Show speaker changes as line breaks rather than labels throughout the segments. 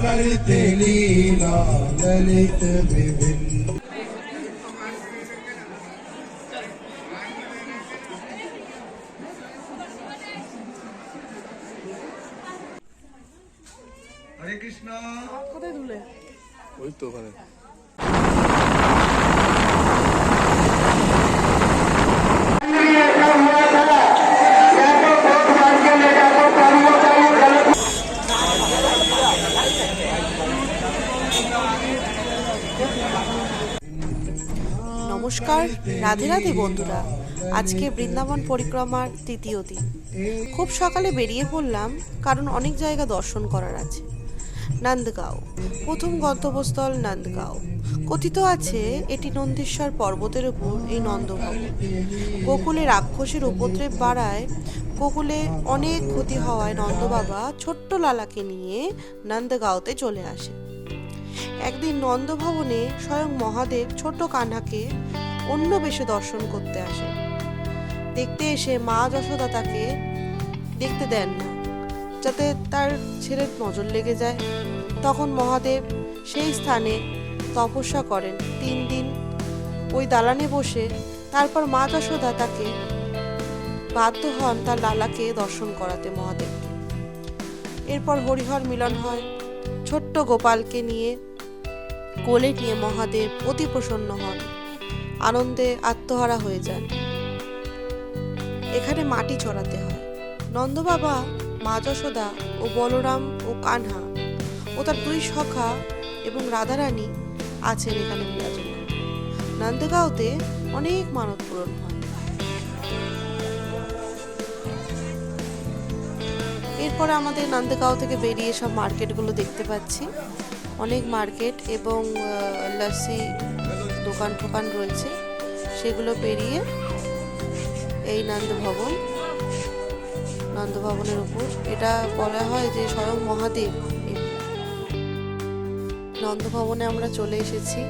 करते लीला ललित विभिन्न। हरे कृष्णा।
কোথায় ধুলে?
ওই তো ওখানে।
নমস্কার, রাধে রাধে বন্ধুরা। আজকে বৃন্দাবন পরিক্রমার তৃতীয় দিন। খুব সকালে বেরিয়ে পড়লাম, কারণ অনেক জায়গা দর্শন করার আছে। নন্দগাঁও প্রথম গন্তব্যস্থল। নন্দগাঁও কথিত আছে এটি নন্দেশ্বর পর্বতের উপর এই নন্দভবন। গোকুলে রাক্ষসের উপদ্রব বাড়ায়, গোকুলে অনেক ক্ষতি হওয়ায় নন্দবাবা ছোট্ট লালাকে নিয়ে নন্দগাঁওতে চলে আসে। একদিন নন্দভবনে স্বয়ং মহাদেব ছোট্ট কান্হাকে অন্য বেশে দর্শন করতে আসেন। দেখতে এসে মা যশোদা তাকে দেখতে দেন না, যাতে তার ছেলের নজর লেগে যায়। তখন মহাদেব সেই স্থানে তপস্যা করেন 3 দিন ওই দালানে বসে। তারপর মা যশোদা তাকে বাধ্য হন তার লালাকে দর্শন করাতে মহাদেবকে। এরপর হরিহর মিলন হয়। ছোট্ট গোপালকে নিয়ে কোলে নিয়ে মহাদেব অতি প্রসন্ন হন, আনন্দে আত্মহারা হয়ে যান। এখানে মাটি চড়াতে হয়। নন্দবাবা, মা যশোদা ও বলরাম ও কানহা ও তার 2 সখা এবং রাধারানী আছেন এখানে বিরাজমান। নন্দগাঁওতে অনেক মানত পূরণ হয়। এরপরে আমাদের নন্দগাঁও থেকে বেরিয়ে সব মার্কেটগুলো দেখতে পাচ্ছি। অনেক মার্কেট এবং লস্যি দোকান টোকান রয়েছে, সেগুলো পেরিয়ে এই নন্দভবনের উপর। এটা বলা হয় যে স্বয়ং মহাদেব। নন্দভবনে আমরা চলে এসেছি।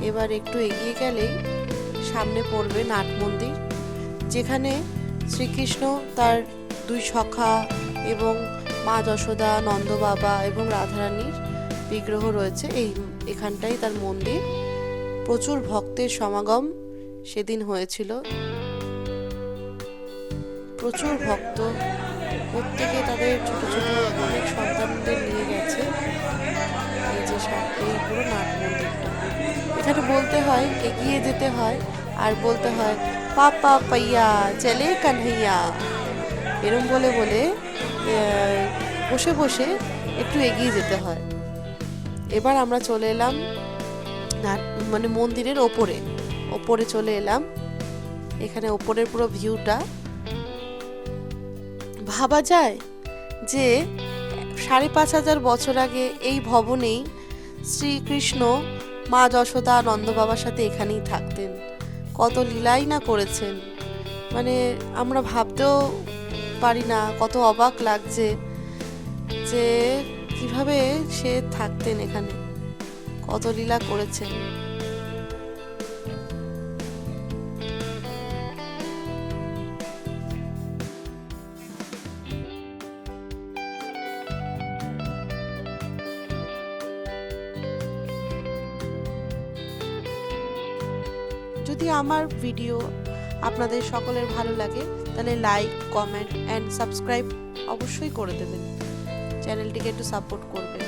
এবার একটু এগিয়ে গেলেই সামনে পড়বে নাট মন্দির, যেখানে শ্রীকৃষ্ণ তার 2 সখা এবং মা যশোদা, নন্দবাবা এবং রাধারানীর বিগ্রহ রয়েছে। এখানটাই তার মন্দির। প্রচুর ভক্তের সমাগম সেদিন হয়েছিল। প্রচুর ভক্ত, প্রত্যেকে তাদের ছোট ছোট অনেক সন্তানদের নিয়ে গেছে। এই যে এই পুরো নাট মন্দিরটা। এখানে বলতে হয়, এগিয়ে যেতে হয় আর বলতে হয় পাপা পাইয়া চলে কানহাইয়া, এরম বলে বলে বসে বসে একটু এগিয়ে যেতে হয়। এবার আমরা চলে এলাম মানে মন্দিরের ওপরে চলে এলাম। এখানে ওপরের পুরো ভিউটা ভাবা যায় যে 5,500 বছর আগে এই ভবনেই শ্রীকৃষ্ণ মা যশোদা নন্দ বাবার সাথে এখানেই থাকতেন। কত লীলাই না করেছেন, মানে আমরা ভাবতেও পারি না। কত অবাক লাগছে যে কিভাবে সে থাকতেন এখানে, কত লীলা করেছেন। যদি আমার ভিডিও আপনাদের সকলের ভালো লাগে, তাহলে লাইক, কমেন্ট অ্যান্ড সাবস্ক্রাইব অবশ্যই করে দেবেন। চ্যানেলটিকে একটু সাপোর্ট করবেন।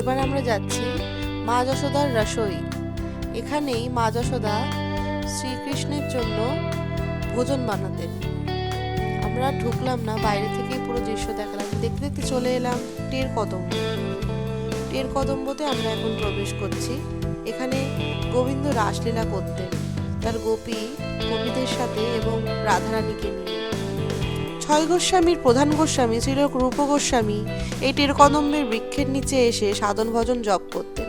এবার আমরা যাচ্ছি মা যশোদার রসই। এখানেই মা যশোদা শ্রীকৃষ্ণের জন্য ভোজন বানাতেন। আমরা ঢুকলাম না, বাইরে থেকেই পুরো দৃশ্য দেখালাম। দেখতে দেখতে চলে এলাম টের কদম্বতে আমরা এখন প্রবেশ করছি। এখানে গোবিন্দ রাসলীলা করতেন তার গোপীদের সাথে এবং রাধারানীকে নিয়ে। 6 গোস্বামীর প্রধান গোস্বামী ছিল রূপ গোস্বামী। এই টের কদম্বের বৃক্ষের নিচে এসে সাধন ভজন জপ করতেন।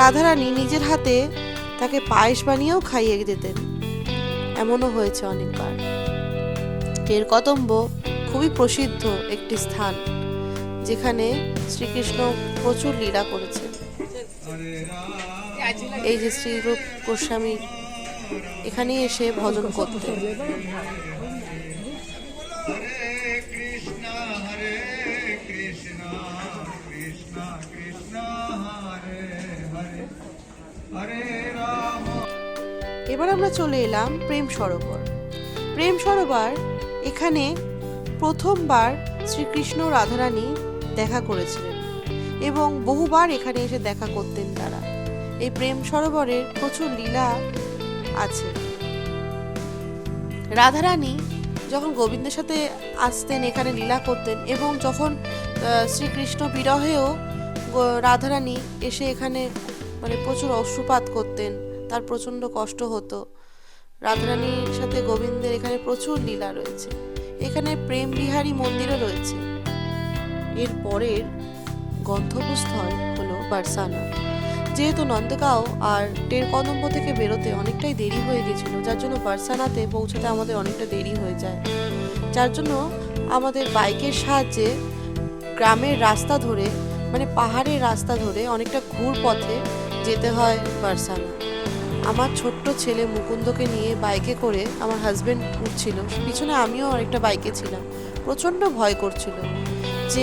রাধারানী নিজের হাতে তাকে পায়েস বানিয়েও খাইয়ে দিতেন, এমনও হয়েছে অনেকবার। টেরকদম্ব খুবই প্রসিদ্ধ একটি স্থান, যেখানে শ্রীকৃষ্ণ প্রচুর লীলা করেছেন। এই যে শ্রীরূপ গোস্বামী এখানে এসে ভজন করতেন। এবার আমরা চলে এলাম প্রেম সরোবর। প্রেম সরোবর এখানে প্রথমবার শ্রীকৃষ্ণ রাধারানী দেখা করেছিলেন এবং বহুবার এখানে এসে দেখা করতেন তারা। এই প্রেম সরোবরের প্রচুর লীলা আছে। রাধারানী যখন গোবিন্দের সাথে আসতেন, এখানে লীলা করতেন, এবং যখন শ্রীকৃষ্ণ বিরহেও রাধারানী এসে এখানে প্রচুর অশ্রুপাত করতেন, তার প্রচণ্ড কষ্ট হতো। রাধারানীর সাথে গোবিন্দের এখানে প্রচুর লীলা রয়েছে। এখানে প্রেম বিহারী মন্দিরও রয়েছে। এর পরের গন্তব্যস্থল হলো বারসানা। যেহেতু নন্দগাঁও আর টেরকদম্ব থেকে বেরোতে অনেকটাই দেরি হয়ে গেছিল, যার জন্য বারসানাতে পৌঁছাতে আমাদের অনেকটা দেরি হয়ে যায়। যার জন্য আমাদের বাইকের সাহায্যে গ্রামের রাস্তা ধরে, পাহাড়ের রাস্তা ধরে অনেকটা ঘুর পথে যেতে হয় বারসানা। আমার ছোট্ট ছেলে মুকুন্দকে নিয়ে বাইকে করে আমার হাজবেন্ড উঠছিল, পিছনে আমিও অনেকটা বাইকে ছিলাম। প্রচণ্ড ভয় করছিল যে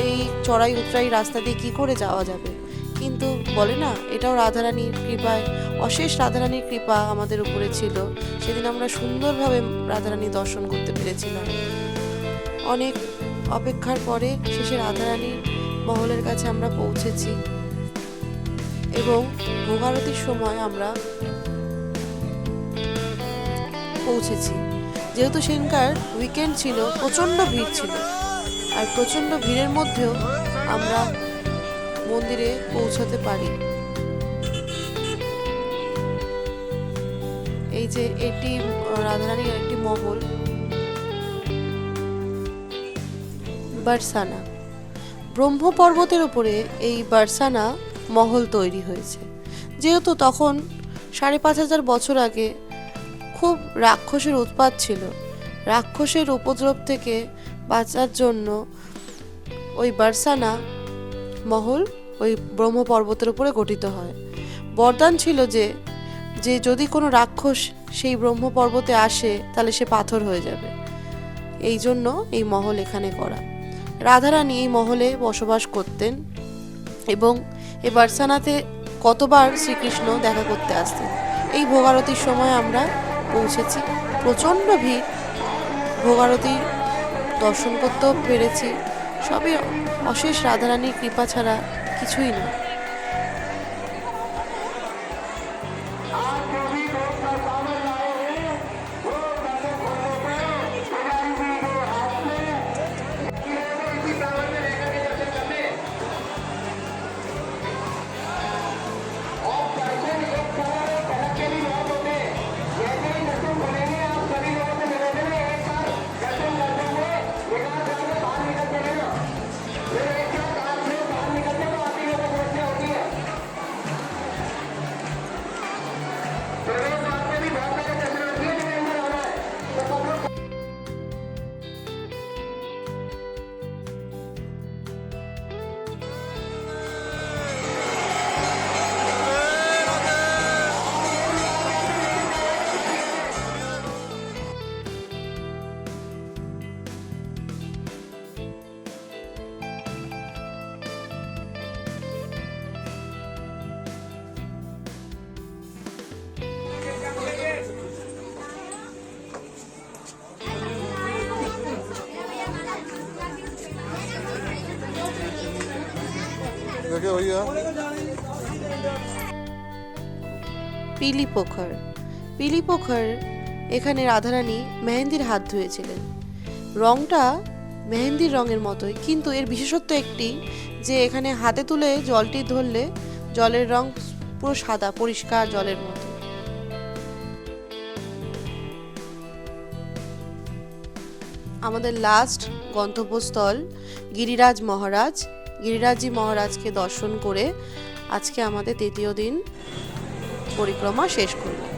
এই চড়াই উতরাই রাস্তা দিয়ে কী করে যাওয়া যাবে। কিন্তু বলে না, এটাও রাধারানীর কৃপায়, অশেষ রাধারানীর কৃপা আমাদের উপরে ছিল। সেদিন আমরা সুন্দরভাবে রাধারানী দর্শন করতে পেরেছিলাম। অনেক অপেক্ষার পরে শেষে রাধারানীর মহলের কাছে আমরা পৌঁছেছি এবং ভোগারতির সময় আমরা পৌঁছেছি। যেহেতু সেদিনকার উইকেন্ড ছিল, প্রচণ্ড ভিড় ছিল, আর প্রচণ্ড ভিড়ের মধ্যেও আমরা মন্দিরে পৌঁছাতে পারি। এই যে এটি রাধারানীর একটি মহল, বারসানা। ব্রহ্ম পর্বতের উপরে এই বারসানা মহল তৈরি হয়েছে। যেহেতু তখন ৫,৫০০ বছর আগে খুব রাক্ষসের উৎপাত ছিল, রাক্ষসের উপদ্রব থেকে বাঁচার জন্য ওই বারসানা মহল ওই ব্রহ্ম পর্বতের উপরে গঠিত হয়। বরদান ছিল যে যদি কোনো রাক্ষস সেই ব্রহ্ম পর্বতে আসে তাহলে সে পাথর হয়ে যাবে। এই জন্য এই মহল এখানে করা। রাধারানী এই মহলে বসবাস করতেন এবং এই বারসানাতে কতবার শ্রীকৃষ্ণ দেখা করতে আসতেন। এই ভোগারতির সময় আমরা পৌঁছেছি। প্রচণ্ড ভিড়, ভোগারতি দর্শন করতেও পেরেছি। সবই অশেষ রাধারানীর কৃপা ছাড়া কিছুই না। পিলিপোখর। পিলিপোখর এখানে রাধারানী মেহেন্দির হাত ধুয়েছিলেন। রংটা মেহেন্দির রঙের মতোই, কিন্তু এর বিশেষত্ব একটি যে এখানে হাতে তুলে জলটি ধরলে জলের রং পুরো সাদা, পরিষ্কার জলের মতো। আমাদের লাস্ট গন্তব্যস্থল গিরিরাজ মহারাজ। গিরিরাজজি মহারাজকে দর্শন করে আজকে আমাদের তৃতীয় দিন পরিক্রমা শেষ করলাম।